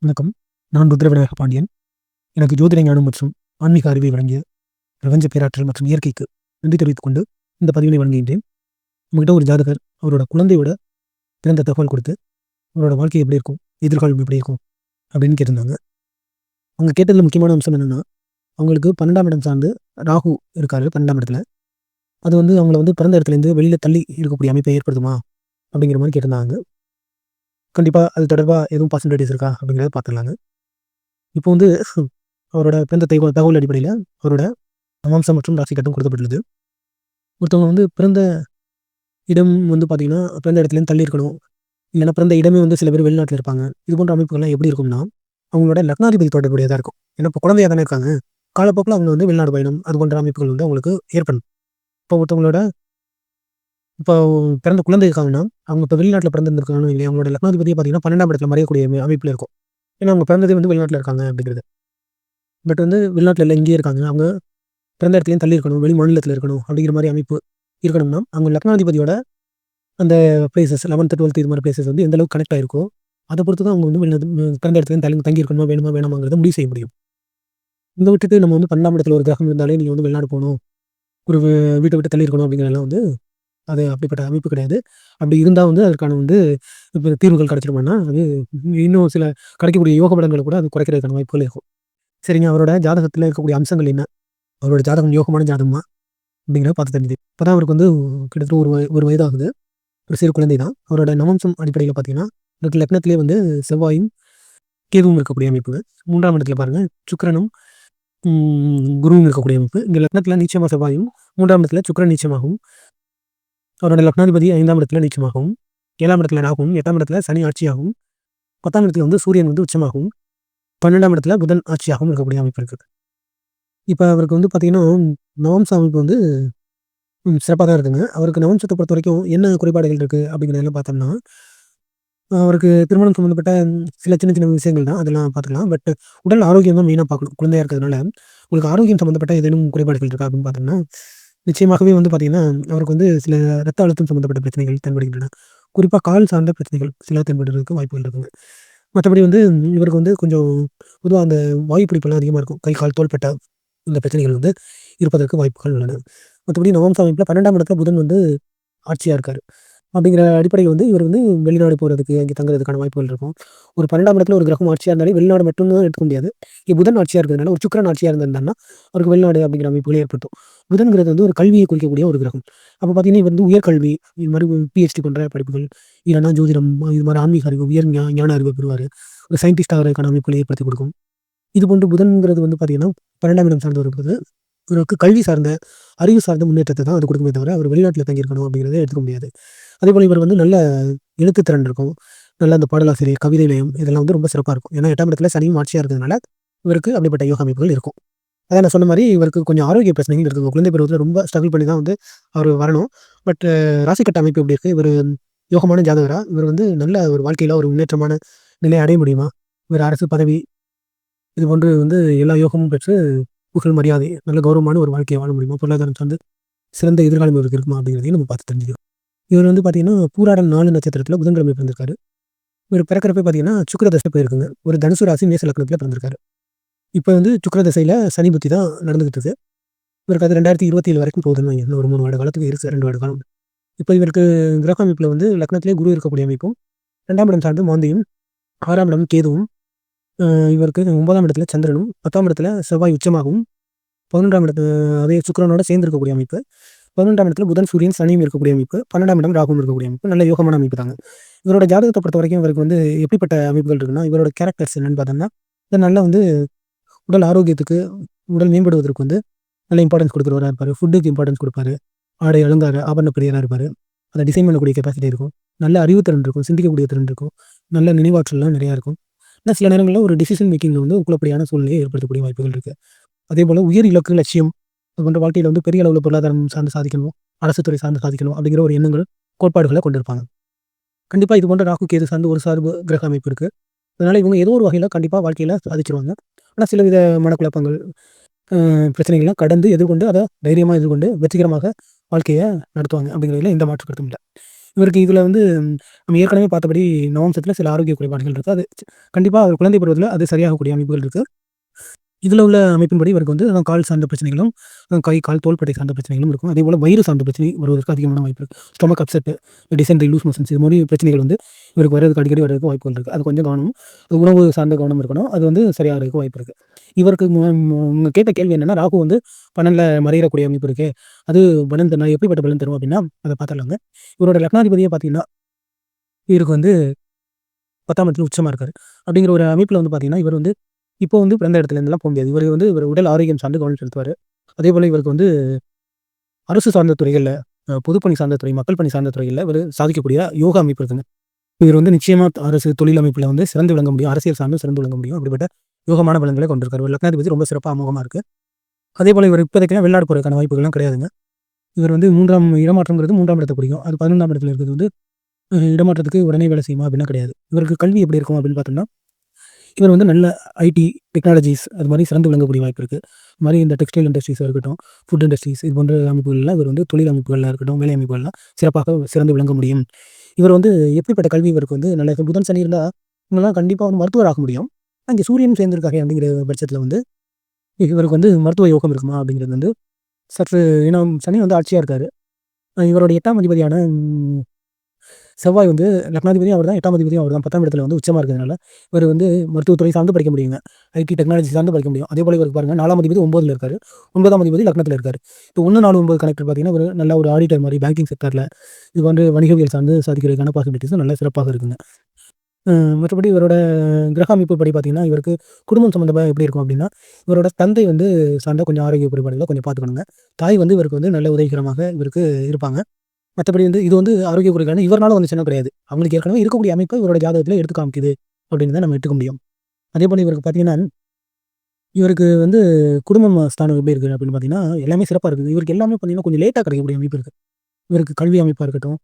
வணக்கம். நான் ருத்ரவிநாயக பாண்டியன். எனக்கு ஜோதிட ஞானம் மற்றும் ஆன்மீக அறிவை வழங்கிய பிரபஞ்ச பேராற்றல் மற்றும் இயற்கைக்கு நன்றி தெரிவித்துக் கொண்டு இந்த பதிவினை வழங்குகின்றேன். நம்மகிட்ட ஒரு ஜாதகர் அவரோட குழந்தையோட பிறந்த தகவல் கொடுத்து அவரோட வாழ்க்கை எப்படி இருக்கும், எதிர்காலம் எப்படி இருக்கும் அப்படின்னு கேட்டிருந்தாங்க. அவங்க கேட்டதில் முக்கியமான அம்சம் என்னென்னா, அவங்களுக்கு 12ஆம் இடம் சார்ந்து ராகு இருக்காரு 12ஆம் இடத்துல. அது அவங்கள பிறந்த இடத்துலேருந்து வெளியில் தள்ளி இருக்கக்கூடிய அமைப்பை ஏற்படுத்துமா அப்படிங்கிற மாதிரி கேட்டிருந்தாங்க. கண்டிப்பாக அது தொடர்பாக எதுவும் பாசிபிலிட்டிஸ் இருக்கா அப்படிங்கிறத பார்த்துடலாங்க. இப்போ அவரோட பிறந்த தகவல் அடிப்படையில் அவரோட வம்சம் மற்றும் ராசி கட்டம் கொடுக்கப்பட்டுள்ளது. ஒருத்தவங்க பிறந்த இடம் பார்த்தீங்கன்னா பிறந்த இடத்துலேருந்து தள்ளி இருக்கணும், இல்லைன்னா பிறந்த இடமே சில பேர் வெளிநாட்டில் இருப்பாங்க. இது போன்ற அமைப்புகள்லாம் எப்படி இருக்கும்னா, அவங்களோட லக்னாதிபதி தொடர்புடையதாக இருக்கும். ஏன்னா இப்போ குழந்தையாக தானே இருக்காங்க, காலப்போக்கில் அவங்க வெளிநாடு பயணம் அது போன்ற அமைப்புகள் அவங்களுக்கு ஏற்படும். இப்போ ஒருத்தவங்களோட இப்போ பிறந்த குழந்தை இருக்காங்கன்னா, அவங்க இப்போ வெளிநாட்டில் பிறந்திருந்திருக்காங்க இல்லையா, அவங்களோட லக்னாதிபதியை பார்த்தீங்கன்னா 12ஆம் இடத்துல மறையக்கூடிய அமைப்பில் இருக்கும். ஏன்னா அவங்க பிறந்ததே வெளிநாட்டில் இருக்காங்க அப்படிங்கிறது. பட் வெளிநாட்டில் இல்லை, இங்கேயே இருக்காங்க. அவங்க பிறந்த இடத்துலையும் தள்ளி இருக்கணும், வெளி மாநிலத்தில் இருக்கணும் அப்படிங்கிற மாதிரி அமைப்பு இருக்கணும்னா, அவங்க லக்னாதிபதியோட அந்த பிளேசஸ் 11th 12th இது மாதிரி பிளேசஸ் எந்த அளவுக்கு கனெக்ட் ஆயிருக்கோ அதை பொறுத்து தான் அவங்க பிறந்த இடத்துல தங்கி இருக்கணுமா வேணுமா வேணாமாங்கிறத முடிவு செய்ய முடியும். இந்த விட்டுட்டு நம்ம 12ஆம் இடத்துல ஒரு கிரகம் இருந்தாலே நீங்கள் வெளிநாடு போகணும், ஒரு வீட்டை விட்டு தள்ளி இருக்கணும் அப்படிங்கிறதெல்லாம் அது அப்படிப்பட்ட அமைப்பு கிடையாது. அப்படி இருந்தால் அதற்கான இப்போ தீர்வுகள் கிடைச்சிருமான்னா, அது இன்னும் சில கிடைக்கக்கூடிய யோக பலன்களை கூட அது குறைக்கிறதுக்கான வாய்ப்புகள் இருக்கும். சரிங்க, அவரோட ஜாதகத்தில் இருக்கக்கூடிய அம்சங்கள் என்ன, அவரோட ஜாதகம் யோகமான ஜாதகமா அப்படிங்கிறத பார்த்து தெரிஞ்சுது. இப்போ தான் அவருக்கு கிட்டத்தட்ட ஒரு வயதாகுது, ஒரு சிறு குழந்தை தான். அவரோட நவம்சம் அடிப்படையில் பார்த்தீங்கன்னா, லக்னத்திலே செவ்வாயும் கேதுவும் இருக்கக்கூடிய அமைப்பு. 3ஆம் இடத்துல பாருங்கள் சுக்கிரனும் குருவும் இருக்கக்கூடிய அமைப்பு. இங்கே லக்னத்தில் நீச்சமாக செவ்வாயும், 3ஆம் இடத்துல சுக்கிரன் நீச்சமாகவும், அவரோட லக்னாதிபதி 5ஆம் இடத்துல நீச்சமாகவும், 7ஆம் இடத்துல ராகுவும், 8ஆம் இடத்துல சனி ஆட்சியாகவும், 10ஆம் இடத்துல சூரியன் உச்சமாகவும், 12ஆம் இடத்துல புதன் ஆட்சியாகவும் இருக்கக்கூடிய அமைப்பு இருக்குது. இப்போ அவருக்கு பார்த்தீங்கன்னா நவம்ச அமைப்பு சிறப்பாக தான் இருக்குங்க. அவருக்கு நவம்சத்தை பொறுத்த வரைக்கும் என்ன குறைபாடுகள் இருக்குது அப்படிங்கிறதெல்லாம் பார்த்தோம்னா, அவருக்கு திருமணம் சம்மந்தப்பட்ட சில சின்ன சின்ன விஷயங்கள் தான், அதெல்லாம் பார்த்துக்கலாம். பட் உடல் ஆரோக்கியம் தான் மெயினாக பார்க்கணும். குழந்தையாக இருக்கிறதுனால உங்களுக்கு ஆரோக்கியம் சம்மந்தப்பட்ட ஏதேனும் குறைபாடுகள் இருக்கா அப்படின்னு பார்த்தோம்னா, நிச்சயமாகவே பார்த்தீங்கன்னா அவருக்கு சில ரத்த அழுத்தம் சம்மந்தப்பட்ட பிரச்சனைகள் தென்படுகின்றன. குறிப்பாக கால் சார்ந்த பிரச்சனைகள் சில தென்படுறதுக்கு வாய்ப்புகள் இருக்குங்க. மற்றபடி இவருக்கு கொஞ்சம் பொதுவாக அந்த வாயு பிடிப்பெல்லாம் அதிகமாக இருக்கும். கை கால் தோள்பட்டை இந்த பிரச்சனைகள் இருப்பதற்கு வாய்ப்புகள் உள்ளன. மற்றபடி நவம்ச அமைப்பில் 12ஆம் இடத்துல புதன் ஆட்சியாக இருக்கார். அப்படிங்கிற அடிப்படையில் இவர் வெளிநாடு போகிறதுக்கு, அங்கே தங்குறதுக்கான வாய்ப்புகள் இருக்கும். ஒரு 12ஆம் இடத்துல ஒரு கிரகம் ஆட்சியாக இருந்தாலே வெளிநாடு மட்டும்தான் எடுக்க முடியாது. இங்கே புதன் ஆட்சியாக இருக்கிறதுனால ஒரு சுக்கிரன் ஆட்சியாக இருந்திருந்தாருன்னா அவருக்கு வெளிநாடு அப்படிங்கிற அமைப்புகளே ஏற்படுத்தும். புதன்கிறது ஒரு கல்வியை குறிக்கக்கூடிய ஒரு கிரகம். அப்போ பார்த்தீங்கன்னா இவர் உயர்கல்வி, இது மாதிரி PhD போன்ற படிப்புகள், இல்லைன்னா ஜோதிடம், இது மாதிரி ஆன்மீக அறிவு, உயர் ஞான அறிவை பெறுவார். ஒரு சயின்டிஸ்ட் ஆகிறதுக்கான அமைப்புகளை ஏற்படுத்தி கொடுக்கும். இது போன்று புதன்கிறது பார்த்தீங்கன்னா 12ஆம் இடம் சார்ந்து வரும்போது இவருக்கு கல்வி சார்ந்த, அறிவு சார்ந்த முன்னேற்றத்தை தான் அது கொடுக்குமே தவிர அவர் வெளிநாட்டில் தங்கியிருக்கணும் அப்படிங்கிறத எடுத்துக்க முடியாது. அதேபோல் இவர் நல்ல எழுத்துத்திறன் இருக்கும், நல்ல அந்த பாடலாசிரியர், கவிதை நயம் இதெல்லாம் ரொம்ப சிறப்பாக இருக்கும். ஏன்னா 8ஆம் இடத்துல சனியும் ஆட்சியாக இருக்கிறதுனால இவருக்கு அப்படிப்பட்ட யோக அமைப்புகள் இருக்கும். அதான் நான் சொன்ன மாதிரி இவருக்கு கொஞ்சம் ஆரோக்கிய பிரச்சனைகள் இருக்குது. குழந்தை பருவத்தில் ரொம்ப ஸ்ட்ரகிள் பண்ணி தான் அவர் வரணும். பட் ராசிக்கட்ட அமைப்பு எப்படி இருக்குது, இவர் யோகமான ஜாதகரா, இவர் நல்ல ஒரு வாழ்க்கையில் ஒரு முன்னேற்றமான நிலையை அடைய முடியுமா, இவர் அரசு பதவி இது போன்று எல்லா யோகமும் பெற்று புகழ் மரியாதை நல்ல கௌரவமான ஒரு வாழ்க்கையை வாழ முடியுமா, பொருளாதாரம் சார்ந்து சிறந்த எதிர்காலம் இவருக்கு இருக்குமா அப்படிங்கிறதையும் நம்ம பார்த்து தெரிஞ்சுக்கிறோம். இவர் பார்த்தீங்கன்னா பூராடம் 4 நட்சத்திரத்தில் புதன்கிழமை பிறந்திருக்காரு. இவர் பிறக்கிறப்ப பார்த்தீங்கன்னா சுக்கிர தசை போயிருக்குங்க. ஒரு தனுசு ராசி மேச லக்னத்தில் பிறந்திருக்காரு. இப்போ சுக்கிர தசையில் சனி புத்தி தான் நடந்துகிட்டு இருக்குது. இவருக்கு அது 2027 வரைக்கும் போகுதுன்னு வைங்க. இன்னும் ஒரு 3 வருட காலத்துக்கு இருக்குது, 2 வருட காலம். இப்போ இவருக்கு கிரக அமைப்பில் லக்னத்திலே குரு இருக்கக்கூடிய அமைப்பும், 2ஆம் இடம் சார்ந்து மாந்தியும், 6ஆம் இடம் கேதுவும், இவருக்கு 9ஆம் இடத்துல சந்திரனும், 10ஆம் இடத்துல செவ்வாய் உச்சமாகவும், 11ஆம் இடத்துல அதே சுக்கிரனோட சேர்ந்து இருக்கக்கூடிய அமைப்பு, 11ஆம் இடத்துல புதன் சூரியன் சனியும் இருக்கக்கூடிய அமைப்பு, 12ஆம் இடம் ராகுவும் இருக்கக்கூடிய அமைப்பு, நல்ல யோகமான அமைப்பு தாங்க. இவரோட ஜாதகத்தை பொறுத்த வரைக்கும் இவருக்கு எப்படிப்பட்ட அமைப்புகள் இருக்குன்னா, இவரோட கேரக்டர்ஸ் என்னன்னு பார்த்தோம்னா, இது நல்லா உடல் ஆரோக்கியத்துக்கு, உடல் மேம்படுவதற்கு நல்ல இம்பார்ட்டன்ஸ் கொடுக்குறவராக இருப்பார். ஃபுட்டுக்கு இம்பார்ட்டன்ஸ் கொடுப்பாரு. ஆடை அலங்கார ஆபரண பிரியராக இருப்பார். அதை டிசைன் பண்ணக்கூடிய கெப்பாசிட்டி இருக்கும். நல்ல அறிவுத்திறன் இருக்கும், சிந்திக்கக்கூடிய திறன் இருக்கும், நல்ல நினைவாற்றல்லாம் நிறையா இருக்கும். ஆனால் சில நேரங்களில் ஒரு டிசிஷன் மேக்கிங்கில் குழப்படியான சூழ்நிலையை ஏற்படுத்தக்கூடிய வாய்ப்புகள் இருக்குது. அதேபோல் உயர் இலக்கு, லட்சியம் அது போன்ற வாழ்க்கையில் பெரிய அளவில் பொருளாதாரம் சார்ந்து சாதிக்கணும், அரசு துறை சார்ந்து சாதிக்கணும் அப்படிங்கிற ஒரு எண்ணங்கள், கோட்பாடுகளை கொண்டிருப்பாங்க. கண்டிப்பாக இது போன்ற ராகு கேது சார்ந்து ஒரு சார்பு கிரக அமைப்பு இருக்குது. அதனால் இவங்க ஏதோ ஒரு வகையில் கண்டிப்பாக வாழ்க்கையில் சாதிச்சிருவாங்க. ஆனால் சில வித மனக்குழப்பங்கள், பிரச்சனைகள்லாம் கடந்து எதிர்கொண்டு அதை தைரியமாக எதிர்கொண்டு வெற்றிகரமாக வாழ்க்கையை நடத்துவாங்க அப்படிங்கிறதுல எந்த மாற்று கருத்தும் இல்லை. இவருக்கு இதில வந்து நம்ம ஏற்கனவே பார்த்தபடி நவம்சத்தில சில ஆரோக்கிய குறைபாடுகள் இருக்கு. அது கண்டிப்பா அவர் குழந்தை பருவத்தில அது சரியாகக்கூடிய அமைப்புகள் இருக்கு. இதில உள்ள அமைப்பின்படி இவருக்கு வந்து கால் சார்ந்த பிரச்சனைகளும், கை, கால், தோள்பட்டை சார்ந்த பிரச்சனைகளும் இருக்கும். அதேபோல வயிறு சார்ந்த பிரச்சனை வருவதற்கு அதிகமான வாய்ப்பு இருக்கு. Stomach upset, dysentery, loose motions இது மாரி பிரச்சனைகள் வந்து இவருக்கு வரதுக்கு அடிக்கடி வரதுக்கு வாய்ப்புகள் இருக்கு. அது கொஞ்சம் கவனம் உணவு சார்ந்த கவனம் இருக்கணும். அது வந்து சரியாகறதுக்கு வாய்ப்பு இருக்கு. இவருக்கு உங்க கேட்ட கேள்வி என்னன்னா, ராகு வந்து 12ல மறையக்கூடிய அமைப்பு இருக்கே, அது பலன் தரும் எப்படிப்பட்ட பலன் தரும் அப்படின்னா, அத பார்த்துடலாங்க. இவரோட லக்னாதிபதியே பார்த்தீங்கன்னா, இவருக்கு வந்து 10ஆம் இடத்துல உச்சமா இருக்காரு. அப்படிங்கிற ஒரு அமைப்புல வந்து பார்த்தீங்கன்னா, இவர் வந்து இப்போ வந்து பிறந்த இடத்துல இருந்தெல்லாம் போ முடியாது. இவரு வந்து இவர் உடல் ஆரோக்கியம் சார்ந்து கவனம் செலுத்துவாரு. அதேபோல இவருக்கு வந்து அரசு சார்ந்த துறைகள்ல, பொதுப்பணி சார்ந்த துறை, மக்கள் பணி சார்ந்த துறைகள்ல இவரு சாதிக்கக்கூடிய யோகா அமைப்பு இருக்குங்க. இவர் வந்து நிச்சயமா அரசு தொழில் அமைப்புல வந்து சிறந்து விளங்க முடியும். அரசியல் சார்ந்தும் சிறந்து விளங்க முடியும். அப்படிப்பட்ட யோகமான பலன்களை கொண்டிருக்காரு. இவர் லக்னாதிபதி ரொம்ப சிறப்பா அமோகமா இருக்கு. அதேபோல இவர் இப்போதைக்குலாம் வெளிநாடு போறதுக்கான வாய்ப்புகள்லாம் கிடையாதுங்க. இவர் வந்து 3ஆம் இடமாற்றம்ங்கிறது 3ஆம் இடத்த குறிக்கும். அது 11ஆம் இடத்துல இருக்கிறது வந்து இடமாற்றத்துக்கு உடனே வேலை செய்யுமா அப்படின்னா கிடையாது. இவருக்கு கல்வி எப்படி இருக்கும் அப்படின்னு பார்த்தோம்னா, இவர் வந்து நல்ல ஐடி, டெக்னாலஜிஸ் அது மாரி சிறந்து விளங்கக்கூடிய வாய்ப்பு இருக்கு. இது மாரி இந்த டெக்ஸ்டைல் இண்டஸ்ட்ரீஸா இருக்கட்டும், ஃபுட் இண்டஸ்ட்ரீஸ் இது போன்ற அமைப்புகள்லாம் இவர் வந்து தொழில் அமைப்புகளா இருக்கட்டும், வேலை அமைப்புகள்லாம் சிறப்பாக சிறந்து விளங்க முடியும். இவர் வந்து எப்படிப்பட்ட கல்வி இவருக்கு வந்து நல்ல புதன், சனி இருந்தா இவங்கலாம் கண்டிப்பா வந்து மருத்துவர் ஆக முடியும். அங்கே சூரியனும் சேர்ந்திருக்காரே அப்படிங்கிற பட்சத்தில வந்து இவருக்கு வந்து மருத்துவ யோகம் இருக்குமா அப்படிங்கிறது வந்து சற்று ஏன்னா சனி வந்து ஆட்சியா இருக்காரு. இவருடைய 8ஆம் அதிபதியான செவ்வாய் வந்து லக்னாதிபதியும் அவர் தான், 8ஆம் அதிபதியும் அவர் தான். 10ஆம் இடத்துல வந்து உச்சமா இருக்கிறதுனால, இவர் வந்து மருத்துவத்துறை சார்ந்து படிக்க முடியுங்க. ஐடி டெக்னாலஜி சார்ந்து படிக்க முடியும். அதேபோல இவருக்கு பாருங்க 4ஆம் அதிபதி 9ல இருக்காரு. 9ஆம் அதிபதி லக்னத்தில இருக்காரு. இப்போ 1, 4, 9 கனெக்டர் பார்த்தீங்கன்னா, ஒரு நல்ல ஒரு ஆடிட்டர் மாரி பேங்கிங் செக்டார்ல இது வந்து வணிகவியல் சார்ந்து சாதிக்கிறதுக்கான பாசிபிலிட்டீஸும் நல்ல சிறப்பாக இருக்குங்க. அ மற்றபடி இவரோட கிரக அமைப்பு படி பார்த்தீங்கன்னா, இவருக்கு குடும்பம் சம்மந்தமா எப்படி இருக்கும் அப்படின்னா, இவரோட தந்தை வந்து சார்ந்த கொஞ்சம் ஆரோக்கிய குறைபாடுகள கொஞ்சம் பார்த்துக்கணுங்க. தாய் வந்து இவருக்கு வந்து நல்ல உதவிகரமாக இவருக்கு இருப்பாங்க. மத்தபடி வந்து இது வந்து ஆரோக்கிய குறைபாடு இவர்னால வந்துச்சுன்னா கிடையாது. அவங்களுக்கு ஏற்கனவே இருக்கக்கூடிய அமைப்பு இவரோட ஜாதகத்தில எடுத்து காமிக்குது அப்படின்னு தான் நம்ம எடுத்துக்க முடியும். அதேபோல இவருக்கு பார்த்தீங்கன்னா, இவருக்கு வந்து குடும்பம் ஸ்தானம் எப்படி இருக்கு அப்படின்னு பார்த்தீங்கன்னா, எல்லாமே சிறப்பா இருக்குது. இவருக்கு எல்லாமே பார்த்தீங்கன்னா, கொஞ்சம் லேட்டா கிடைக்கக்கூடிய அமைப்பு இருக்கு. இவருக்கு கல்வி அமைப்பா இருக்கட்டும்,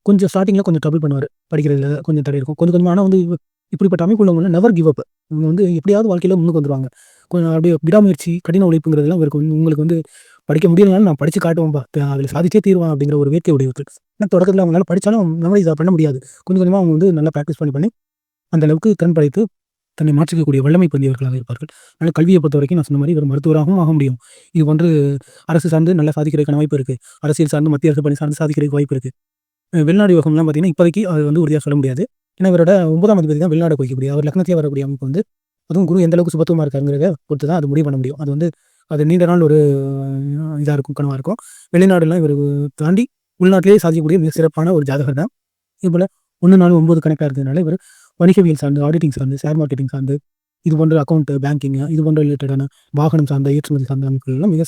கொஞ்சம் ஸ்டார்ட்டிங்ல கொஞ்சம் ட்ரபிள் பண்ணுவாரு. படிக்கிறதுல கொஞ்சம் தடை இருக்கும். கொஞ்சம் கொஞ்சமா ஆனா வந்து இப்படிப்பட்ட அமைப்பு உள்ளவங்க நெவர் கிவ் அப். இவங்க வந்து எப்படியாவது வாழ்க்கையில முன்னுக்கு வந்துருவாங்க. கொஞ்சம் அப்படியே விடாமுயற்சி, கடின உழைப்புங்கிறதெல்லாம் இவருக்கு வந்து உங்களுக்கு வந்து படிக்க முடியலனாலும் நான் படிச்சு காட்டுவேன்பா. அதில சாதிச்சே தீருவேன் அப்படிங்கிற ஒரு வேட்கை உடையவர்கள். ஏன்னா தொடக்கத்தில அவங்களால படிச்சாலும் மெமரைஸ் பண்ண முடியாது. கொஞ்சம் கொஞ்சமா அவங்க வந்து நல்லா பிராக்டிஸ் பண்ணி பண்ணி அந்த அளவுக்கு திறன் படைத்து தன்னை மாற்றிக்கக்கூடிய வல்லமை பொருந்தியவர்களாக இருப்பார்கள். அதனால கல்விய பொறுத்தவரைக்கும் நான் சொன்ன மாரி இவர் மருத்துவராகவும் ஆக முடியும். இது போன்று அரசு சார்ந்து நல்லா சாதிக்கிறதுக்கான வாய்ப்பு இருக்கு. அரசியல் சார்ந்து மத்திய அரசு பணி சார்ந்து சாதிக்கிறதுக்கு வாய்ப்பு இருக்கு. வெளிநாடு யோகம்லாம் பார்த்தீங்கன்னா, இப்போதைக்கு அது வந்து உறுதியா சொல்ல முடியாது. ஏன்னா, இவரோட 9ஆம் அதிபதி தான் வெளிநாடு குறிக்கக்கூடிய அவர் லக்னத்திலே வரக்கூடிய அமைப்பு வந்து அதுவும் குரு எந்த அளவுக்கு சுபத்துவமா இருக்காருங்கிறத பொறுத்து தான் அது முடிவு பண்ண முடியும். அது வந்து அது நீண்ட நாள் ஒரு இதா இருக்கும், கனவா இருக்கும். வெளிநாடுலாம் இவரு தாண்டி உள்நாட்டிலேயே சாதிக்கக்கூடிய மிக சிறப்பான ஒரு ஜாதகர் தான். இதுபோல 1, 4, 9 கணக்கா இருக்கிறதுனால இவரு வணிகவியல் சார்ந்து, ஆடிட்டிங் சார்ந்து, ஷேர் மார்க்கெட்டிங் சார்ந்து, இது போன்ற அக்கவுண்ட், பேங்கிங் இது போன்ற ரிலேட்டடான வாகனம் சார்ந்த, ஏற்றுமதி சார்ந்த அமைப்புகள் எல்லாம் மிக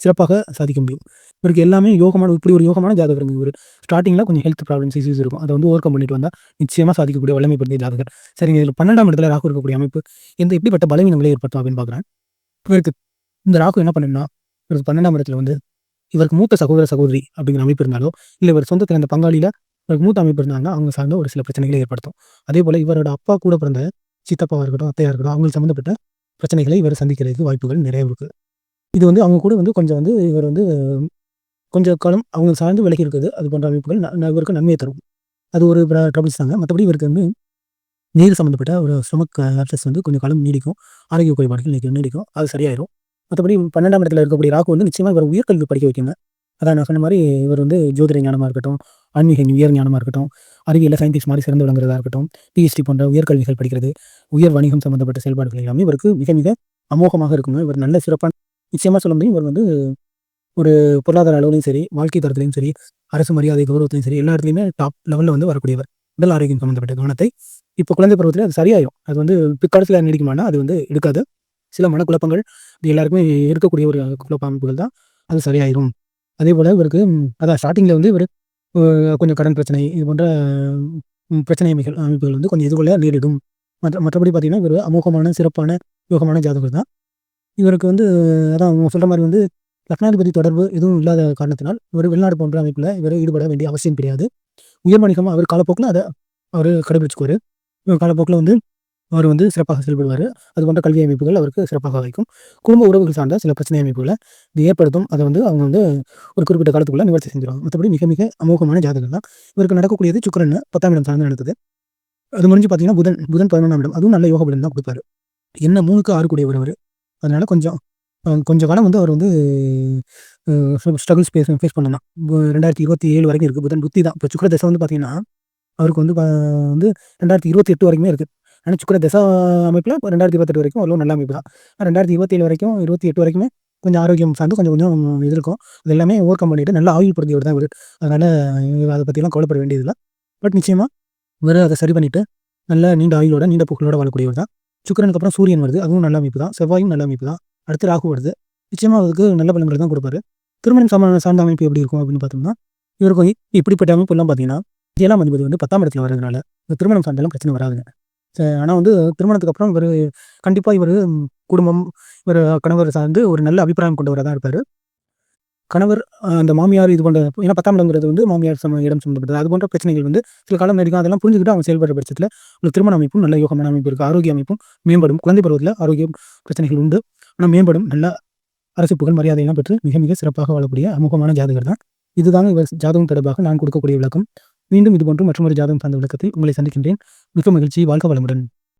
சிறப்பாக சாதிக்க முடியும். இவருக்கு எல்லாமே யோகமான இப்படி ஒரு யோகமான ஜாதகருங்க இவரு. ஸ்டார்ட்டிங்ல கொஞ்சம் ஹெல்த் ப்ராப்ளம்ஸ், இஷ்யூஸ் இருக்கும். அத வந்து ஓவர் கம் பண்ணிட்டு வந்தா நிச்சயமா சாதிக்கக்கூடிய வல்லமை பொருந்திய ஜாதகர். சரிங்க. இதில 12ஆம் இடத்துல ராகு இருக்கக்கூடிய அமைப்பு எப்படிப்பட்ட பலவீனங்களை ஏற்படுத்தும் அப்படின்னு பார்க்குறேன். இவருக்கு இந்த ராகு என்ன பண்ணும்னா, இவருக்கு 12ஆம் இடத்துல வந்து இவருக்கு மூத்த சகோதர, சகோதரி அப்படிங்கிற அமைப்பு இருந்தாலோ, இல்ல இவர் சொந்தத்தில அந்த பங்காளில இவருக்கு மூத்த அமைப்பு இருந்தாங்கன்னா, அவங்க சார்ந்த ஒரு சில பிரச்சனைகளை ஏற்படுத்தும். அதேபோல இவரோட அப்பா கூட பிறந்த சித்தப்பாவா இருக்கட்டும், அத்தையா இருக்கட்டும், அவங்களுக்கு சம்மந்தப்பட்ட பிரச்சனைகளை இவர் சந்திக்கிறதுக்கு வாய்ப்புகள் நிறைய இருக்கு. இது வந்து அவங்க கூட வந்து கொஞ்சம் வந்து இவர் வந்து கொஞ்சம் காலம் அவங்க சார்ந்து விலகி இருக்குது. அது போன்ற அமைப்புகள் இவருக்கு நன்மையை தரும். அது ஒரு ட்ரபிள்ஸ் தாங்க. மத்தபடி இவருக்கு வந்து நீர் சம்மந்தப்பட்ட ஒரு ஸ்டொமக் அப்செஸ் வந்து கொஞ்சம் காலம் நீடிக்கும். ஆரோக்கிய குறைபாடுகள் நீடிக்கும். அது சரியாயிரும். மத்தபடி 12ஆம் இடத்துல இருக்கக்கூடிய ராகு வந்து நிச்சயமா இவர உயர்கல்வி படிக்க வைக்குங்க. அதான் நான் சொன்ன மாரி இவர் வந்து ஜோதிட ஞானமா இருக்கட்டும், ஆன்மீக உயர் ஞானமா இருக்கட்டும், அறிவியல்ல சயின்டிஸ்ட் மாரி சிறந்து விளங்குறதா இருக்கட்டும், பிஹெச்டி போன்ற உயர்கல்விகள் படிக்கிறது, உயர் வணிகம் சம்மந்தப்பட்ட செயல்பாடுகள் எல்லாமே இவருக்கு மிக மிக அமோகமாக இருக்குங்க. இவர் நல்ல சிறப்பான நிச்சயமா சொல்ல முடியும். இவர் வந்து ஒரு பொருளாதார அளவிலும் சரி, வாழ்க்கை தரத்திலும் சரி, அரசு மரியாதை, கௌரவத்திலும் சரி, எல்லா இடத்துலயுமே டாப் லெவல்ல வந்து வரக்கூடியவர். உடல் ஆரோக்கியம் சம்மந்தப்பட்ட கவனத்தை இப்போ குழந்தை பருவத்தில அது சரியாயிரும். அது வந்து பிற்காலத்தில நீடிக்குமானா, அது வந்து எடுக்காது. சில மனக்குழப்பங்கள் இது எல்லாருக்குமே இருக்கக்கூடிய ஒரு குழப்ப அமைப்புகள் தான். அது சரியாயிரும். அதேபோல இவருக்கு அதான் ஸ்டார்ட்டிங்ல வந்து இவரு கொஞ்சம் கடன் பிரச்சனை, இது போன்ற பிரச்சனை அமைப்புகள் வந்து கொஞ்சம் எதிர்கொள்ள நேரிடும். மற்றபடி பார்த்தீங்கன்னா, இவரு அமோகமான, சிறப்பான, யோகமான ஜாதகர் தான். இவருக்கு வந்து அதான் அவங்க சொல்ற மாரி வந்து லக்னாதிபதி தொடர்பு எதுவும் இல்லாத காரணத்தினால், இவரு வெளிநாடு போன்ற அமைப்புல இவரு ஈடுபட வேண்டிய அவசியம் கிடையாது. உயர் வணிகம் அவர் காலப்போக்குல அத அவரு கடைபிடிச்சுக்குவாரு. காலப்போக்குல வந்து அவர் வந்து சிறப்பாக செயல்படுவார். அது போன்ற கல்வி அமைப்புகள் அவருக்கு சிறப்பாக வைக்கும். குடும்ப உறவுகள் சார்ந்த சில பிரச்சனை அமைப்புகள இது ஏற்படுத்தும். அத வந்து அவங்க வந்து ஒரு குறிப்பிட்ட காலத்துக்குள்ள நிவர்த்தி செஞ்சுருவாங்க. மத்தபடி மிக மிக அமோகமான ஜாதகம் தான். இவருக்கு நடக்கக்கூடியது சுக்கிரன் 10ஆம் இடம் சார்ந்து நடக்குது. அது முடிஞ்சு பார்த்தீங்கன்னா, புதன் 11ஆம் இடம். அதுவும் நல்ல யோக பலன் தான் குடுப்பாரு. என்ன 3க்கு 6 கூடியவர் அவரு. அதனால கொஞ்ச காலம் வந்து அவர் வந்து ஸ்ட்ரகிள்ஸ் ஃபேஸ் பண்ணலாம். 2027 வரைக்கும் இருக்கு. புதன் புத்தி தான். இப்ப சுக்கிர தசை வந்து பார்த்தீங்கன்னா, அவருக்கு வந்து வந்து 2028 வரைக்குமே இருக்கு. ஆனா சுக்கிர தசா அமைப்புல இப்ப 2028 வரைக்கும் அவ்வளோ நல்ல அமைப்பு தான். 2027 வரைக்கும் 28 வரைக்குமே கொஞ்சம் ஆரோக்கியம் சார்ந்து கொஞ்சம் கொஞ்சம் இது இருக்கும். அது எல்லாமே ஓவர் கம் பண்ணிட்டு நல்ல ஆயுள் பொருந்தியவர் தான் இவரு. அதனால அத பத்திலாம் கவலைப்பட வேண்டியதில்ல. பட் நிச்சயமா இவரு அத சரி பண்ணிட்டு, நல்ல நீண்ட ஆயுளோட, நீண்ட புகழோட வாழக்கூடியவர் தான். சுக்கிரனுக்கு அப்புறம் சூரியன் வருது. அதுவும் நல்ல அமைப்பு தான். செவ்வாயும் நல்ல அமைப்பு தான். அடுத்து ராகு வருது. நிச்சயமா அவருக்கு நல்ல பலன்கள் தான் குடுப்பாரு. திருமணம் சார்ந்த அமைப்பு எப்படி இருக்கும் அப்படின்னு பார்த்தோம்னா, இவருக்கு இப்படிப்பட்ட அமைப்புலாம் பார்த்தீங்கன்னா, 7ஆம் அதிபதி வந்து 10ஆம் இடத்துல வர்றதுனால, இந்த திருமணம் சார்ந்தெல்லாம் பிரச்சனை வராதுங்க. ஆனா வந்து திருமணத்துக்கு அப்புறம் கண்டிப்பா குடும்பம், கணவர் சார்ந்து ஒரு நல்ல அபிப்பிராயம் கொண்டவரா தான் இருப்பாரு. கணவர் அந்த மாமியார் இது போன்ற ஏன்னா 10ஆம் இடம்ங்கிறது வந்து மாமியார் இடம் சம்மந்தப்பட்டது. அது போன்ற பிரச்சனைகள் வந்து சில காலம் நீடிக்கும். அதெல்லாம் புரிஞ்சுக்கிட்டு அவங்க செயல்படுற பட்சத்தில, உங்களுக்கு திருமண அமைப்பும் நல்ல யோகமான அமைப்பு இருக்கு. ஆரோக்கிய அமைப்பும் மேம்படும். குழந்தை பருவத்தில ஆரோக்கியம் பிரச்சனைகள் உண்டு. ஆனா மேம்படும். நல்லா அரசு புகழ், மரியாதையெல்லாம் பெற்று மிக மிக சிறப்பாக வாழக்கூடிய அமோகமான ஜாதகர் தான். இதுதாங்க இவர் ஜாதகம் தொடர்பாக நான் கொடுக்கக்கூடிய விளக்கம். மீண்டும் இதுபோன்று மற்றொரு ஜாதகம் சார்ந்த விளக்கத்தில் உங்களை சந்திக்கின்றேன். மிக்க மகிழ்ச்சி. வாழ்க வளமுடன்.